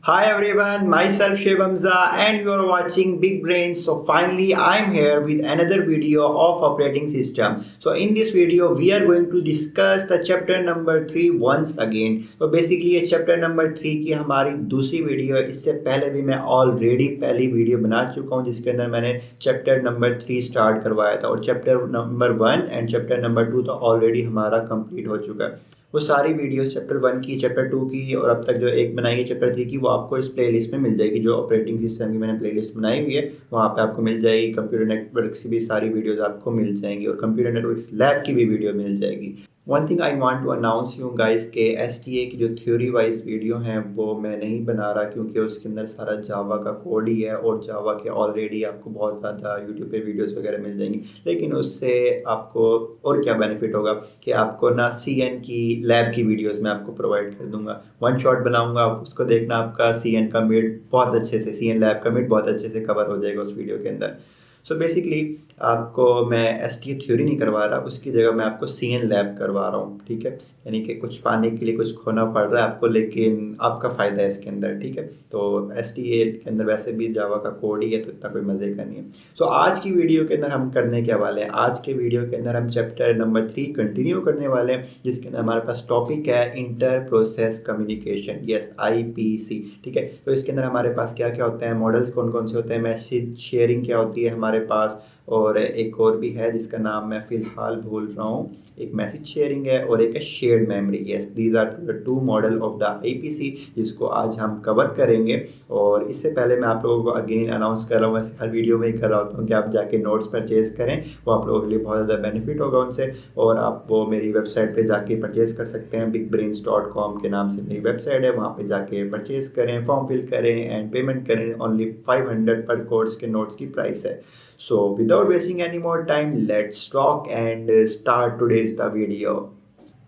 Hi everyone, myself Shiv Hamza and you are watching Big Brains. So finally I'm here with another video of operating system. So in this video we are going to discuss the chapter number 3 once again. So basically ये chapter number 3 की हमारी दूसरी video है। इससे पहले भी मैं already पहली वीडियो बना चुका हूँ जिसके अंदर मैंने चैप्टर नंबर 3 स्टार्ट करवाया था और chapter number 1 and chapter number 2 तो ऑलरेडी हमारा कंप्लीट हो चुका है। वो सारी वीडियोस चैप्टर 1 की, चैप्टर 2 की और अब तक जो एक बनाई है चैप्टर 3 की, वो आपको इस प्लेलिस्ट में मिल जाएगी। जो ऑपरेटिंग सिस्टम की मैंने प्लेलिस्ट बनाई हुई है वहाँ पे आपको मिल जाएगी। कंप्यूटर नेटवर्क की भी सारी वीडियोस आपको मिल जाएंगी और कंप्यूटर नेटवर्क लैब की भी वीडियो मिल जाएगी। One thing I want to announce you guys के एसटीए की जो थ्योरी वाइज वीडियो हैं वो मैं नहीं बना रहा क्योंकि उसके अंदर सारा जावा का कोड ही है और जावा के ऑलरेडी आपको बहुत ज़्यादा यूट्यूब पे वीडियोस वगैरह मिल जाएंगी। लेकिन उससे आपको और क्या बेनिफिट होगा कि आपको ना सीएन की लैब की वीडियोस मैं आपको प्रोवाइड कर दूंगा। वन शॉट बनाऊंगा, आप उसको देखना, आपका सीएन का मिड बहुत अच्छे से, सीएन लैब का मिड बहुत अच्छे से कवर हो जाएगा उस वीडियो के अंदर। सो बेसिकली आपको मैं एस टी थ्योरी नहीं करवा रहा, उसकी जगह मैं आपको सी एन लैब करवा रहा हूँ। ठीक है, यानी कि कुछ पाने के लिए कुछ खोना पड़ रहा है आपको, लेकिन आपका फ़ायदा है इसके अंदर। ठीक है, तो एस टी ए के अंदर वैसे भी जावा का कोड ही है तो इतना कोई मज़े का नहीं है। सो आज की वीडियो के अंदर हम करने क्या वाले हैं, आज के वीडियो के अंदर हम चैप्टर नंबर 3 कंटिन्यू करने वाले हैं जिसके अंदर हमारे पास टॉपिक है inter process communication, yes IPC। ठीक है, तो इसके अंदर हमारे पास क्या क्या होते हैं, मॉडल्स कौन कौन से होते हैं, मैसेज शेयरिंग क्या होती है हमारे पास, और एक और भी है जिसका नाम मैं फ़िलहाल भूल रहा हूँ। एक मैसेज शेयरिंग है और एक है shared memory. Yes, these are the two model of the IPC जिसको आज हम कवर करेंगे। और इससे पहले मैं आप लोगों को अगेन अनाउंस कर रहा हूँ, वैसे हर वीडियो में ही कर रहा होता हूँ कि आप जाके नोट्स परचेज़ करें, वो आप लोगों के लिए बहुत ज़्यादा बेनिफिट होगा उनसे। और आप वो मेरी वेबसाइट पे जाके परचेज़ कर सकते हैं, bigbrains.com के नाम से मेरी वेबसाइट है, वहाँ पे जाके परचेज़ करें, फॉर्म फिल करें एंड पेमेंट करें। ओनली 500 पर कोर्स के नोट्स की प्राइस है। So without wasting any more time, let's talk and start today's the video.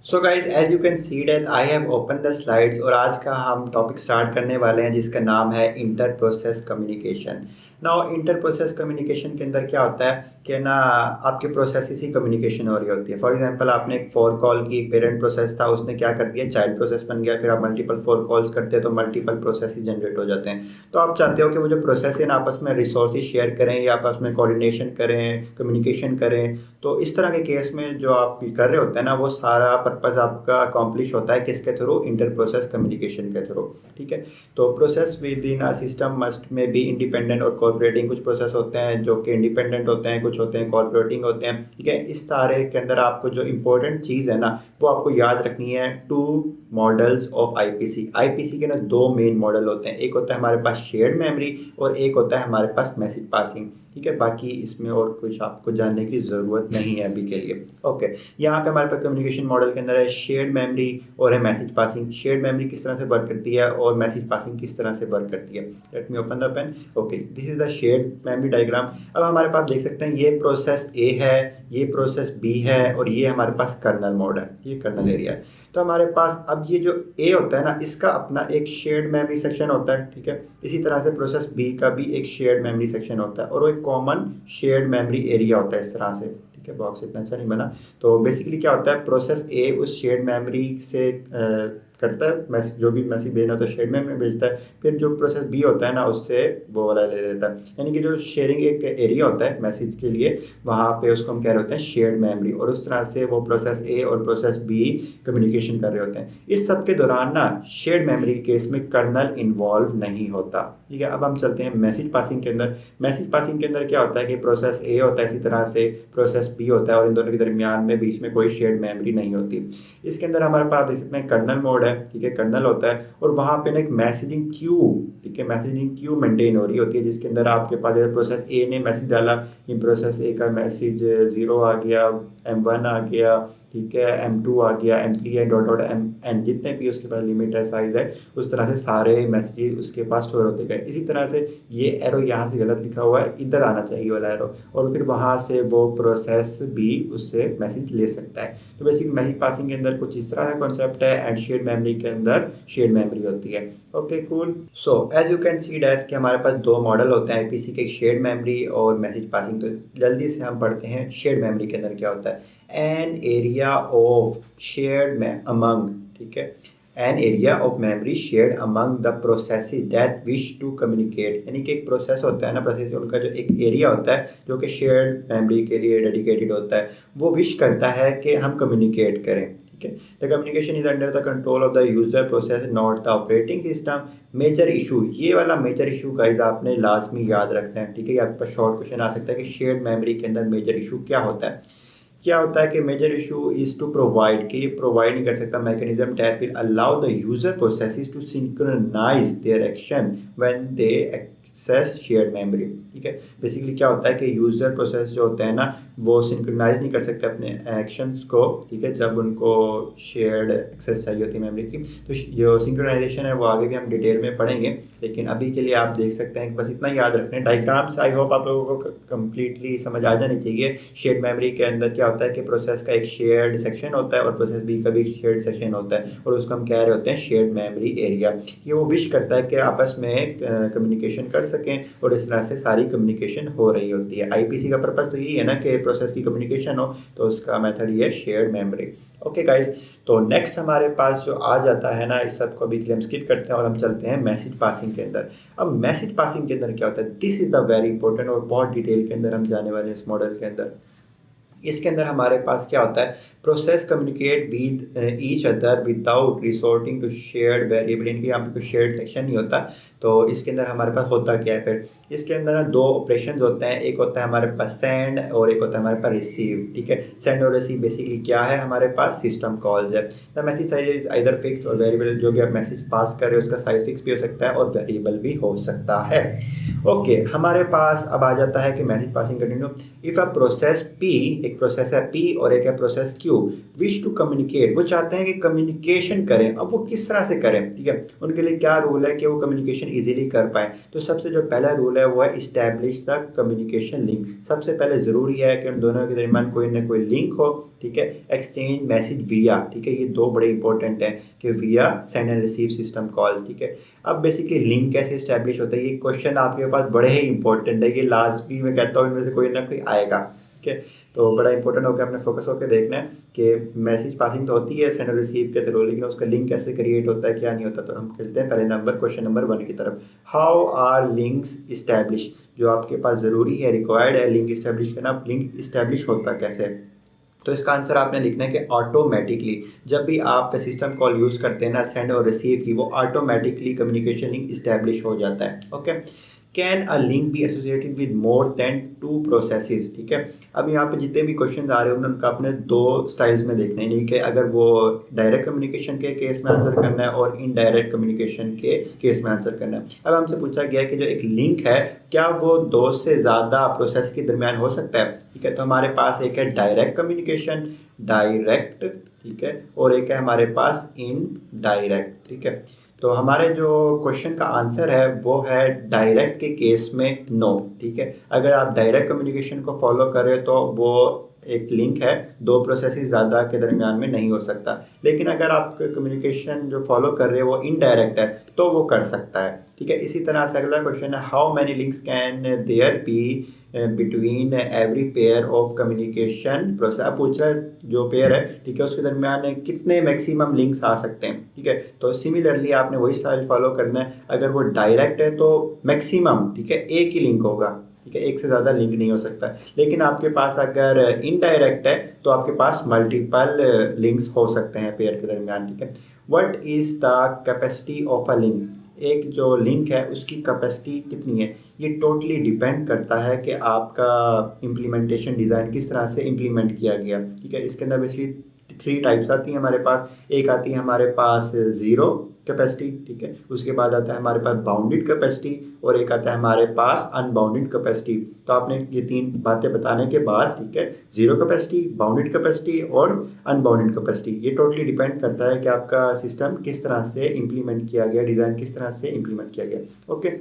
So guys as you can see that I have open the slides और आज का हम topic start करने वाले हैं जिसका नाम है inter process communication. Now inter process communication के अंदर क्या होता है कि ना आपके प्रोसेस ही कम्युनिकेशन हो रही होती है। फॉर एग्जांपल आपने एक फोर कॉल की, एक पेरेंट प्रोसेस था, उसने क्या कर दिया, चाइल्ड प्रोसेस बन गया। फिर आप मल्टीपल फोर कॉल्स करते हैं तो मल्टीपल प्रोसेस ही जनरेट हो जाते हैं। तो आप चाहते हो कि वो जो प्रोसेस है ना आपस में रिसोर्सेज शेयर करें या आपस में कोऑर्डिनेशन करें, कम्युनिकेशन करें। तो इस तरह के केस में जो आप कर रहे होते हैं ना वो सारा पर्पस आपका अकॉम्प्लिश होता है किसके थ्रू, इंटर प्रोसेस कम्युनिकेशन के थ्रू। ठीक है, तो process with in a system must में बी इंडिपेंडेंट और कोऑपरेटिंग। कुछ प्रोसेस होते हैं जो कि इंडिपेंडेंट होते हैं, कुछ होते हैं कोऑपरेटिंग होते हैं। ठीक है, इस सारे के अंदर आपको जो इंपॉर्टेंट चीज़ है ना वो आपको याद रखनी है, two models of IPC. IPC के ना दो मेन मॉडल होते हैं, एक होता है हमारे पास शेयर्ड मेमोरी और एक होता है हमारे पास मैसेज पासिंग। ठीक है, बाकी इसमें और कुछ आपको जानने की ज़रूरत नहीं है अभी के लिए। ओके, यहाँ पे हमारे पास कम्युनिकेशन मॉडल के अंदर है शेयर्ड मेमोरी और है मैसेज पासिंग। शेयर्ड मेमोरी किस तरह से वर्क करती है और मैसेज पासिंग किस तरह से वर्क करती है। Let me open the pen. Okay, this is the shared memory diagram. अब हमारे पास देख सकते हैं ये प्रोसेस ए है, ये प्रोसेस बी है और ये हमारे पास कर्नल मोड है, ये कर्नल एरिया है। तो हमारे पास अब ये जो ए होता है ना इसका अपना एक शेयर्ड मेमोरी सेक्शन होता है। ठीक है, इसी तरह से प्रोसेस बी का भी एक शेयर्ड मेमोरी सेक्शन होता है और वो एक कॉमन शेयर्ड मेमोरी एरिया होता है इस तरह से। ठीक है, बॉक्स इतना अच्छा नहीं बना। तो बेसिकली क्या होता है, प्रोसेस ए उस शेयर्ड मेमोरी से करता है मैसेज, जो भी मैसेज भेजना होता है शेयर्ड मेमोरी में भेजता है। फिर जो प्रोसेस बी होता है ना उससे वो वाला ले लेता है, यानी कि जो शेयरिंग एक एरिया होता है मैसेज के लिए, वहाँ पे उसको हम कह रहे होते हैं शेयर्ड मेमोरी। और उस तरह से वो प्रोसेस ए और प्रोसेस बी कम्युनिकेशन कर रहे होते हैं। इस सब के दौरान ना शेयर्ड मेमोरी के केस में कर्नल इन्वॉल्व नहीं होता। ठीक है, अब हम चलते हैं मैसेज पासिंग के अंदर। मैसेज पासिंग के अंदर क्या होता है कि प्रोसेस ए होता है, इसी तरह से प्रोसेस बी होता है और इन दोनों के दरमियान में बीच में कोई शेयर्ड मेमोरी नहीं होती। इसके अंदर हमारे पास देख सकते हैं कर्नल मोड है। ठीक है, कर्नल होता है और वहाँ पे ना एक मैसेजिंग क्यू, ठीक है, मैसेजिंग क्यू मेंटेन हो रही होती है जिसके अंदर आपके पास जैसे प्रोसेस ए ने मैसेज डाला, इन प्रोसेस ए का मैसेज 0 आ गया, M1 आ गया, ठीक है, M2 आ गया, M3 है, डॉट डॉट एम एन, जितने भी उसके पास लिमिट है, साइज है, उस तरह से सारे मैसेजेस उसके पास स्टोर होते गए। इसी तरह से ये एरो यहाँ से गलत लिखा हुआ है, इधर आना चाहिए वाला एरो, और फिर वहाँ से वो प्रोसेस भी उससे मैसेज ले सकता है। तो बेसिक मैसेज पासिंग के अंदर कुछ इस तरह का कॉन्सेप्ट है एंड शेयर्ड मेमोरी के अंदर शेयर्ड मेमोरी होती है। Okay cool. So as you can see that कि हमारे पास दो मॉडल होते हैं आईपीसी के, शेयर्ड मेमोरी और मैसेज पासिंग। तो जल्दी से हम पढ़ते हैं शेयर्ड मेमोरी के अंदर क्या होता है। An area of shared among, ठीक है, an area of memory shared among the processes that wish to communicate, यानी कि एक प्रोसेस होता है ना, प्रोसेस उनका जो एक एरिया होता है जो कि शेयर्ड मेमोरी के लिए डेडिकेटेड होता है, वो विश करता है कि हम कम्युनिकेट करें। ठीक है, the communication is under the control of the user process not the operating system. Major issue, ये वाला मेजर इशू गाइज आपने लाजमी याद रखना है। ठीक है, आपके पास शॉर्ट क्वेश्चन आ सकता है कि शेयर्ड मेमोरी के अंदर मेजर इशू क्या होता है। क्या होता है कि major issue is to provide, कि ये प्रोवाइड नहीं कर सकता mechanism that will allow the user processes to synchronize their action when they access shared memory. ठीक है, बेसिकली क्या होता है कि यूजर प्रोसेस जो होते हैं ना, वो सिंक्रोनाइज नहीं कर सकते अपने एक्शंस को। ठीक है, जब उनको शेयर्ड एक्सेस चाहिए होती है मेमोरी की, तो जो सिंक्रोनाइजेशन है वो आगे भी हम डिटेल में पढ़ेंगे, लेकिन अभी के लिए आप देख सकते हैं, बस इतना याद रखना है। डायग्राम्स आई होप आप लोगों को कंप्लीटली समझ आ जानी चाहिए। शेयर्ड मेमोरी के अंदर क्या होता है कि प्रोसेस का एक शेयर्ड सेक्शन होता है और प्रोसेस बी का भी शेयर्ड सेक्शन होता है, और उसको हम कह रहे होते हैं शेयर्ड मेमोरी एरिया। ये वो विश करता है कि आपस में कम्युनिकेशन कर सकें, और इस तरह से सारी कम्युनिकेशन हो रही होती है। आईपीसी का पर्पस तो यही है ना कि प्रोसेस की कम्युनिकेशन हो, तो उसका मेथड ये है शेयर्ड मेमोरी। ओके गाइस, तो नेक्स्ट हमारे पास जो आ जाता है ना, इस सब को अभी हम स्किप करते हैं और हम चलते हैं मैसेज पासिंग के अंदर। अब मैसेज पासिंग के अंदर क्या होता है, this is the very important, और बहुत डिटेल के अंदर हम जाने वाले हैं इस मॉडल के अंदर। इसके अंदर हमारे पास क्या होता है, process communicate with each other without resorting to shared variable, इनके यहाँ पे कोई शेयर्ड सेक्शन नहीं होता। तो इसके अंदर हमारे पास होता क्या है फिर, इसके अंदर ना दो ऑपरेशन होते हैं, एक होता है हमारे पास सेंड और एक होता है हमारे पास रिसीव। ठीक है, सेंड और रिसीव बेसिकली क्या है, हमारे पास सिस्टम कॉल्स है। The message size is either fix और वेरिएबल, जो भी आप मैसेज पास कर रहे हो उसका साइज फिक्स भी हो सकता है और वेरिएबल भी हो सकता है। ओके, हमारे पास अब आ जाता है कि message passing continue. If a process P, एक प्रोसेस है पी और एक है process Q, wish to communicate, वो चाहते हैं कि कम्युनिकेशन करें। अब वो किस तरह से करें, ठीक है, उनके लिए क्या रूल है कि वो कम्युनिकेशन इजीली कर पाए। तो सबसे जो पहला रूल है वो है इस्टेब्लिश द कम्युनिकेशन लिंक। सबसे पहले ज़रूरी है कि उन दोनों के दरमियान कोई ना कोई लिंक हो। ठीक है, एक्सचेंज मैसेज विया, ठीक है, ये दो बड़े इंपॉर्टेंट हैं कि विया send and receive system call. ठीक है, अब बेसिकली लिंक कैसे इस्टेब्लिश होता है, ये क्वेश्चन आपके पास बड़े ही इंपॉर्टेंट है, ये लास्ट भी मैं कहता हूँ इनमें से कोई ना कोई आएगा। ठीक है, तो बड़ा इंपॉर्टेंट होकर आपने फोकस होकर देखना है कि मैसेज पासिंग तो होती है सेंड और रिसीव के थ्रू, लेकिन उसका लिंक कैसे क्रिएट होता है, क्या नहीं होता। तो हम खेलते हैं पहले नंबर क्वेश्चन नंबर 1 की तरफ। हाउ आर लिंक्स इस्टेब्लिश, जो आपके पास ज़रूरी है, रिक्वायर्ड है लिंक इस्टेब्लिश करना। लिंक इस्टेब्लिश होता कैसे, तो इसका आंसर आपने लिखना है कि ऑटोमेटिकली जब भी आप सिस्टम कॉल यूज़ करते हैं ना सेंड और रिसीव की, वो ऑटोमेटिकली कम्युनिकेशन लिंक इस्टेब्लिश हो जाता है। Okay, can a link be associated with more than 2 processes. ठीक है, अब यहाँ पे जितने भी क्वेश्चन आ रहे हैं उनका अपने दो स्टाइल्स में देखना है, नहीं कि अगर वो डायरेक्ट कम्युनिकेशन के केस में आंसर करना है और इनडायरेक्ट कम्युनिकेशन के केस में आंसर करना है। अब हमसे पूछा गया है कि जो एक लिंक है क्या वो 2 से ज़्यादा प्रोसेस के दरमियान हो सकता है। ठीक है, तो हमारे पास एक है डायरेक्ट कम्युनिकेशन, डायरेक्ट, ठीक है, और एक है हमारे पास इनडायरेक्ट। ठीक है, तो हमारे जो क्वेश्चन का आंसर है वो है डायरेक्ट के केस में नो। ठीक है, अगर आप डायरेक्ट कम्युनिकेशन को फॉलो कर रहे हो तो वो एक लिंक है, 2 प्रोसेसेस ज़्यादा के दरमियान में नहीं हो सकता। लेकिन अगर आप कम्युनिकेशन जो फॉलो कर रहे हो वो इनडायरेक्ट है तो वो कर सकता है। ठीक है, इसी तरह से अगला क्वेश्चन है how many links can there be between every pair of communication process. अब पूछ रहा है जो पेयर है, ठीक है, उसके दरमियान कितने मैक्सिमम लिंक्स आ सकते हैं। ठीक है, तो सिमिलरली आपने वही स्टाइल फॉलो करना है। अगर वो डायरेक्ट है तो मैक्सिमम, ठीक है, एक ही लिंक होगा। ठीक है, एक से ज़्यादा लिंक नहीं हो सकता। लेकिन आपके पास अगर इनडायरेक्ट है तो आपके पास मल्टीपल लिंक्स हो सकते हैं पेयर के दरमियान। ठीक है, what is the capacity of a link, एक जो लिंक है उसकी कैपेसिटी कितनी है, ये टोटली डिपेंड करता है कि आपका इम्प्लीमेंटेशन डिज़ाइन किस तरह से इम्प्लीमेंट किया गया। ठीक है, इसके अंदर बेसिकली 3 टाइप्स आती हैं हमारे पास। एक आती है हमारे पास ज़ीरो कैपेसिटी, ठीक है, उसके बाद आता है हमारे पास बाउंडेड कैपेसिटी, और एक आता है हमारे पास अनबाउंडेड कैपेसिटी। तो आपने ये 3 बातें बताने के बाद, ठीक है, ज़ीरो कैपेसिटी, बाउंडेड कैपेसिटी और अनबाउंडेड कैपेसिटी, ये टोटली डिपेंड करता है कि आपका सिस्टम किस तरह से इम्प्लीमेंट किया गया, डिज़ाइन किस तरह से इम्प्लीमेंट किया गया। Okay,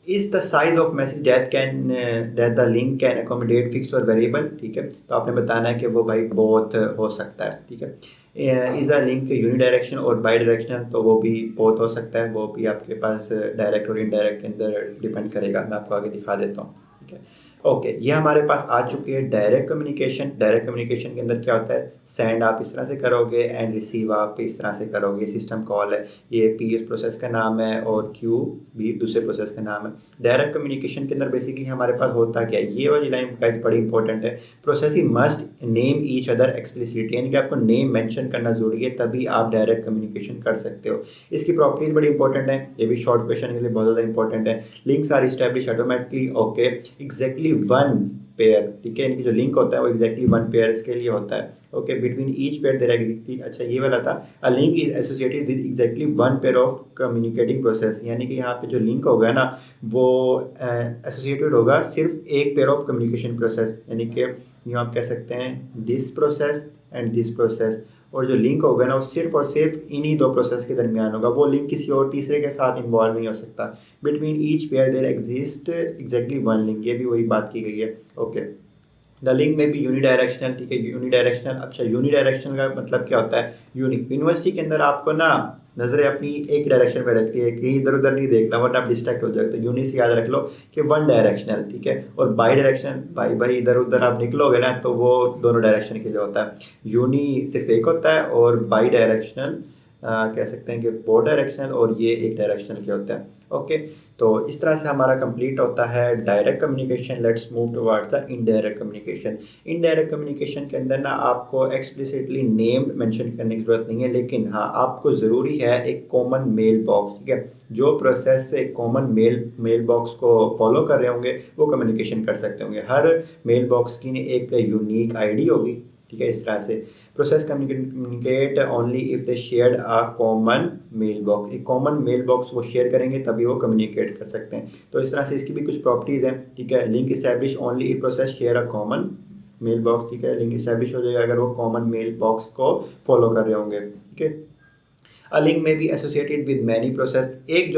is the size of message that the link can accommodate fix और वेरिएबल। ठीक है, तो आपने बताना है कि वो भाई बहुत हो सकता है। ठीक है, इज़ अ लिंक यूनिडायरेक्शन और बाई डायरेक्शनल, तो वो भी बहुत हो सकता है, वो भी आपके पास डायरेक्ट और इनडायरेक्ट के अंदर डिपेंड करेगा। मैं आपको आगे दिखा देता हूँ। ठीक है, ओके, ये हमारे पास आ चुकी है डायरेक्ट कम्युनिकेशन। डायरेक्ट कम्युनिकेशन के अंदर क्या होता है, सेंड आप इस तरह से करोगे एंड रिसीव आप इस तरह से करोगे। सिस्टम कॉल है, ये पी इस प्रोसेस का नाम है और क्यू भी दूसरे प्रोसेस का नाम है। डायरेक्ट कम्युनिकेशन के अंदर बेसिकली हमारे पास होता क्या है, ये वाली लाइन गाइस बड़ी इंपॉर्टेंट है। Process he must name each other explicitly, यानी कि आपको नेम मेंशन करना जरूरी है, तभी आप डायरेक्ट कम्युनिकेशन कर सकते हो। इसकी प्रॉपर्टीज बड़ी इंपॉर्टेंट है, ये भी शॉर्ट क्वेश्चन के लिए बहुत ज़्यादा इंपॉर्टेंट है। Links are establish automatically, okay, exactly one pair, ठीक है, यानी कि जो लिंक होता है वो एग्जैक्टली वन पेयर के लिए होता है। Okay, between each pair there exactly, अच्छा ये वाला था, a link is associated with exactly one pair of communicating process, यानी कि यहाँ पे जो लिंक होगा ना वो एसोसिएटेड होगा सिर्फ एक पेयर ऑफ कम्युनिकेशन प्रोसेस, यानी कि यूँ आप कह सकते हैं this process and this process, और जो लिंक होगा ना वो सिर्फ और सिर्फ इन्हीं दो प्रोसेस के दरमियान होगा, वो लिंक किसी और तीसरे के साथ इन्वॉल्व नहीं हो सकता। Between each pair there exist exactly one link, ये भी वही बात की गई है। ओके, द लिंक में भी यूनिडायरेक्शनल, ठीक है, यूनिडायरेक्शनल। अच्छा, यूनिडायरेक्शनल का मतलब क्या होता है, यूनिक। यूनिवर्सिटी के अंदर आपको ना नज़रें अपनी एक डायरेक्शन में रखनी है, कहीं इधर उधर नहीं देखना वरना आप डिस्ट्रैक्ट हो जाओगे। तो यूनि से याद रख लो कि वन डायरेक्शनल, ठीक है। और बाई डायरेक्शनल, भाई इधर उधर आप निकलोगे ना तो वो दोनों डायरेक्शन के लिए होता है। यूनि सिर्फ एक होता है और बाई डायरेक्शनल कह सकते हैं कि फोर डायरेक्शनल, और ये एक डायरेक्शनल के होता है। ओके, तो इस तरह से हमारा कंप्लीट होता है direct communication. Let's move towards the indirect communication. Indirect communication के अंदर ना आपको एक्सप्लिसिटली नेम मेंशन करने की ज़रूरत नहीं है, लेकिन हाँ आपको ज़रूरी है एक कॉमन मेल बॉक्स, ठीक है। जो प्रोसेस एक कॉमन मेल बॉक्स को फॉलो कर रहे होंगे वो कम्युनिकेशन कर सकते होंगे। हर मेल बॉक्स की एक यूनिक आईडी होगी, ठीक है। इस तरह से process communicate only if they shared a common mailbox, एक कॉमन मेल बॉक्स वो शेयर करेंगे तभी वो कम्युनिकेट कर सकते हैं। तो इस तरह से इसकी भी कुछ प्रॉपर्टीज़ हैं, ठीक है। Link establish only if process share a common mailbox, ठीक है। लिंक इस्टेब्लिश हो जाएगा अगर वो कॉमन मेल बॉक्स को फॉलो कर रहे होंगे, ठीक है। अ लिंक में भी एसोसिएटेड विद मैनी प्रोसेस, एक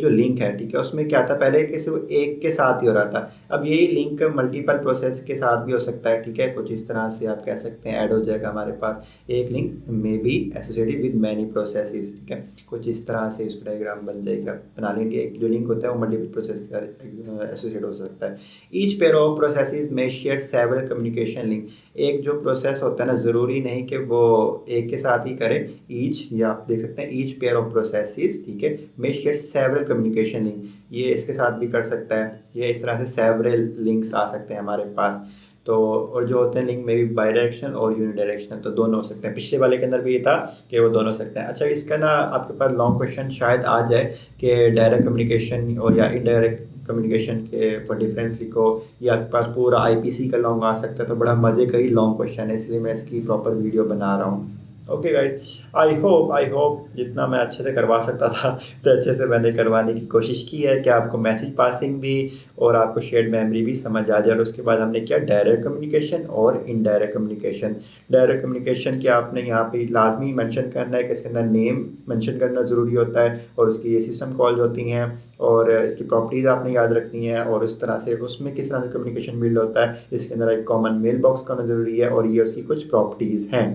जो लिंक है, ठीक है, उसमें क्या था पहले कि सिर्फ एक के साथ ही हो रहा था, अब यही लिंक मल्टीपल प्रोसेस के साथ भी हो सकता है, ठीक है। कुछ इस तरह से आप कह सकते हैं ऐड हो जाएगा हमारे पास, एक लिंक में भी एसोसिएटेड विद मैनी प्रोसेसेस, ठीक है। कुछ इस तरह से इसका डायग्राम बना लेंगे। एक जो लिंक होता है वो मल्टीपल प्रोसेस का एसोसिएट हो सकता है। ईच पेयर ऑफ प्रोसेसेस में शेयर सेवरल कम्युनिकेशन लिंक, एक जो प्रोसेस होता है ना ज़रूरी नहीं कि वो एक के साथ ही करे, ईच, या आप देख सकते हैं ईच पेयर ऑफ प्रोसेसेस, ठीक है, में शेयर सेवरल कम्युनिकेशन लिंक, ये इसके साथ भी कर सकता है। ये इस तरह से सेवरल लिंक्स आ सकते हैं हमारे पास। तो और जो होते हैं लिंक में भी बाई डायरेक्शनल और यूनिडायरेक्शनल, तो दोनों हो सकते हैं। पिछले वाले के अंदर भी ये था कि वो दोनों हो सकते हैं। अच्छा, इसका ना आपके पास लॉन्ग क्वेश्चन शायद आ जाए कि डायरेक्ट कम्युनिकेशन और या इनडायरेक्ट कम्युनिकेशन के ऊपर डिफरेंस लिखो, या आपके पास पूरा आईपीसी का लॉन्ग आ सकता है, तो बड़ा मज़े का ही लॉन्ग क्वेश्चन है, इसलिए मैं इसकी प्रॉपर वीडियो बना रहा हूँ। ओके गाइज, आई होप जितना मैं अच्छे से करवा सकता था तो अच्छे से मैंने करवाने की कोशिश की है कि आपको मैसेज पासिंग भी और आपको शेयर्ड मेमोरी भी समझ आ जाए। और उसके बाद हमने किया डायरेक्ट कम्युनिकेशन और इनडायरेक्ट कम्युनिकेशन। डायरेक्ट कम्युनिकेशन की आपने यहाँ पे लाजमी मेंशन करना है कि इसके अंदर नेम मेंशन करना ज़रूरी होता है, और उसकी ये सिस्टम कॉल्स होती हैं, और इसकी प्रॉपर्टीज़ आपने याद रखनी है, और इस तरह से उसमें किस तरह से कम्युनिकेशन बिल्ड होता है। इसके अंदर एक कॉमन मेल बॉक्स का होना ज़रूरी है, और ये उसकी कुछ प्रॉपर्टीज़ हैं।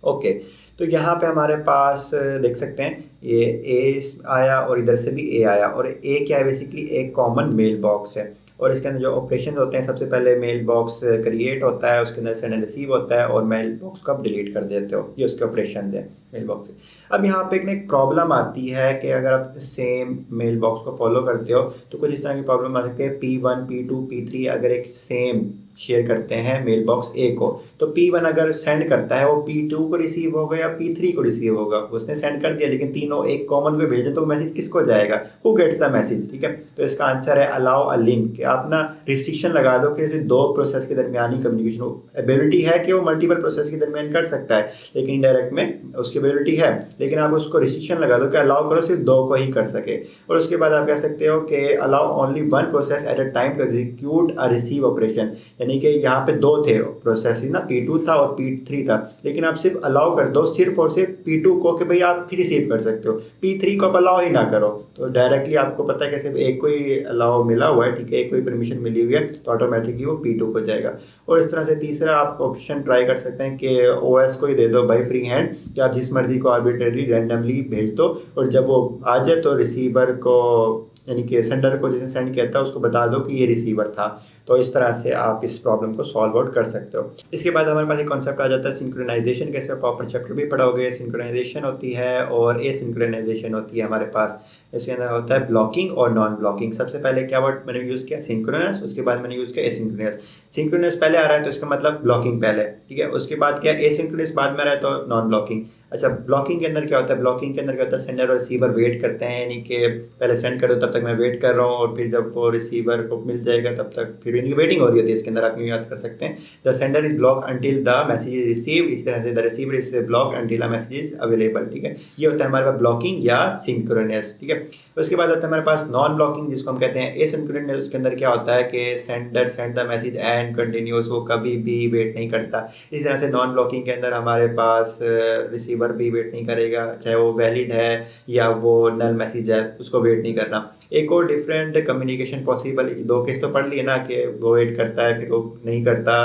ओके, तो यहाँ पे हमारे पास देख सकते हैं ये ए आया और इधर से भी ए आया, और ए क्या है, बेसिकली एक कॉमन मेल बॉक्स है। और इसके अंदर जो ऑपरेशन होते हैं, सबसे पहले मेल बॉक्स क्रिएट होता है, उसके अंदर सेंड एंड रिसीव होता है, और मेल बॉक्स को आप डिलीट कर देते हो, ये उसके ऑपरेशन हैं मेल बॉक्स के। अब यहाँ पे एक प्रॉब्लम आती है कि अगर आप सेम मेल बॉक्स को फॉलो करते हो तो कुछ इस तरह की प्रॉब्लम आ सकती है। P1 P2 P3 अगर एक सेम शेयर करते हैं मेल बॉक्स ए को, तो P1 अगर सेंड करता है वो P2 को रिसीव होगा या P3 को रिसीव होगा। उसने सेंड कर दिया लेकिन तीनों एक कॉमन पे भेजे, तो मैसेज किसको जाएगा, हु गेट्स द मैसेज, ठीक है। तो इसका आंसर है अलाउ अ लिंक, कि आप ना रिस्ट्रिक्शन लगा दो कि दो प्रोसेस के दरमियान ही कम्युनिकेशन हो। एबिलिटी है कि वो मल्टीपल प्रोसेस के दरमियान कर सकता है, लेकिन इनडायरेक्ट में उसकी एबिलिटी है, लेकिन आप उसको रिस्ट्रिक्शन लगा दो कि अलाउ करो सिर्फ दो को ही कर सके। और उसके बाद आप कह सकते हो कि allow only one process at a time to execute a receive operation, यानी कि यहाँ पे दो थे प्रोसेस ना, P2 था और P3 था, लेकिन आप सिर्फ अलाउ कर दो सिर्फ और सिर्फ P2 को कि भाई आप फिर रिसीव कर सकते हो, P3 को आप अलाउ ही ना करो। तो डायरेक्टली आपको पता है कि सिर्फ एक को ही अलाउ मिला हुआ है, ठीक है, एक को ही परमिशन मिली हुई है, तो ऑटोमेटिकली वो P2 को जाएगा। और इस तरह से तीसरा आप ऑप्शन ट्राई कर सकते हैं कि OS को ही दे दो भाई फ्री हैंड, कि आप जिस मर्जी को आर्बिट्रेटली रैंडमली भेज दो, और जब वो आ जाए तो रिसीवर को, यानी कि सेंडर को जिसने सेंड किया था उसको बता दो कि ये रिसीवर था। तो इस तरह से आप इस प्रॉब्लम को सॉल्व आउट कर सकते हो। इसके बाद हमारे पास एक कॉन्सेप्ट आ जाता है सिंक्रोनाइजेशन का। इसका प्रॉपर चैप्टर भी पढ़ोगे। सिंक्रोनाइजेशन होती है और एसिंक्रोनाइजेशन होती है हमारे पास। इसके अंदर होता है ब्लॉकिंग और नॉन ब्लॉकिंग। सबसे पहले क्या वर्ड मैंने यूज़ किया, सिंक्रोनस, उसके बाद मैंने यूज़ किया एसिंक्रोनस। सिंक्रोनस पहले आ रहा है तो इसका मतलब ब्लॉकिंग पहले, ठीक है। उसके बाद क्या, एसिंक्रोनस बाद में आ रहा है तो नॉन ब्लॉकिंग। अच्छा, ब्लॉकिंग के अंदर क्या होता है, ब्लॉकिंग के अंदर क्या होता है, सेंडर और रिसीवर वेट करते हैं, यानी कि पहले सेंड कर दो तब तक मैं वेट कर रहा हूँ, और फिर जब वो रिसीवर को मिल जाएगा तब तक फिर इनकी वेटिंग हो रही होती है। इसके अंदर आप यूँ याद कर सकते हैं, the sender is block until the message is receive, इस तरह से the receiver is block until the message is available, ठीक है। ये होता है हमारे पास ब्लॉकिंग या सिंक्रोनस, ठीक है। उसके बाद होता है हमारे पास नॉन ब्लॉकिंग, जिसको हम कहते हैं एसिंक्रोनस। उसके अंदर क्या होता है कि sender send the message and continuous, वो कभी भी वेट नहीं करता। इस तरह से नॉन ब्लॉकिंग के अंदर हमारे पास रिसीवर भी वेट नहीं करेगा, चाहे वो वैलिड है या वो नल मैसेज है, उसको वेट नहीं करना। एक और डिफरेंट कम्युनिकेशन पॉसिबल, दो केस तो पढ़ लिए ना कि वो वेट करता है फिर वो नहीं करता,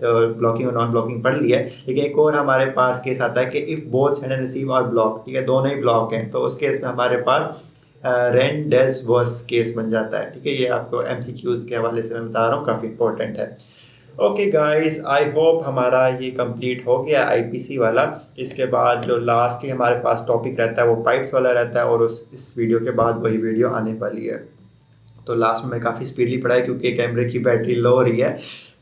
तो ब्लॉकिंग और नॉन ब्लॉकिंग पढ़ लिया है। लेकिन एक और हमारे पास केस आता है कि if both send and receive R block, ठीक है, दोनों ही ब्लॉक हैं, तो उस केस में हमारे पास रेन डैश वर्स केस बन जाता है, ठीक है। ये आपको MCQs के हवाले से मैं बता रहा हूँ, काफ़ी इंपॉर्टेंट है। ओके गाइस, आई होप हमारा ये कंप्लीट हो गया IPC वाला। इसके बाद जो लास्ट ही हमारे पास टॉपिक रहता है वो पाइप्स वाला रहता है, और इस वीडियो के बाद वही वीडियो आने वाली है। तो लास्ट में मैं काफ़ी स्पीडली पढ़ाई क्योंकि कैमरे की बैटरी लो हो रही है।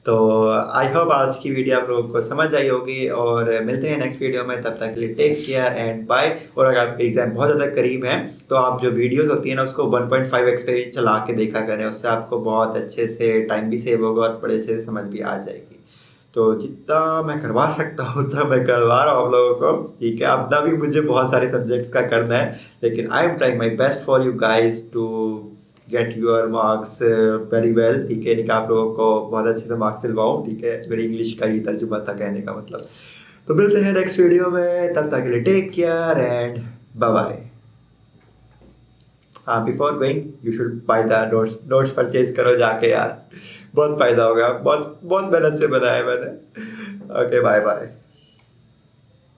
तो आई होप आज की वीडियो आप लोगों को समझ आई होगी, और मिलते हैं नेक्स्ट वीडियो में। तब तक के लिए टेक केयर एंड बाय। और अगर आपके एग्जाम बहुत ज़्यादा करीब हैं तो आप जो वीडियोस होती है ना उसको 1.5x पे चला के देखा करें, उससे आपको बहुत अच्छे से टाइम भी सेव होगा और बड़े अच्छे से समझ भी आ जाएगी। तो जितना मैं करवा सकता हूँ उतना मैं करवा रहा हूँ आप लोगों को, ठीक है। अपना भी मुझे बहुत सारे सब्जेक्ट्स का करना है, लेकिन I am trying my best for you guys to get your marks very well, ठीक है। नहीं आप लोगों को बहुत अच्छे से मार्क्स दिलवाऊँ, ठीक है। मेरी इंग्लिश का ही तर्जुमा था कहने का मतलब। तो मिलते हैं नेक्स्ट वीडियो में, तब तक के लिए take care and bye bye. हाँ, before going you should buy the notes purchase करो जाके यार, बहुत फ़ायदा होगा, बहुत बहुत मेहनत से बनाया मैंने। Okay, bye bye.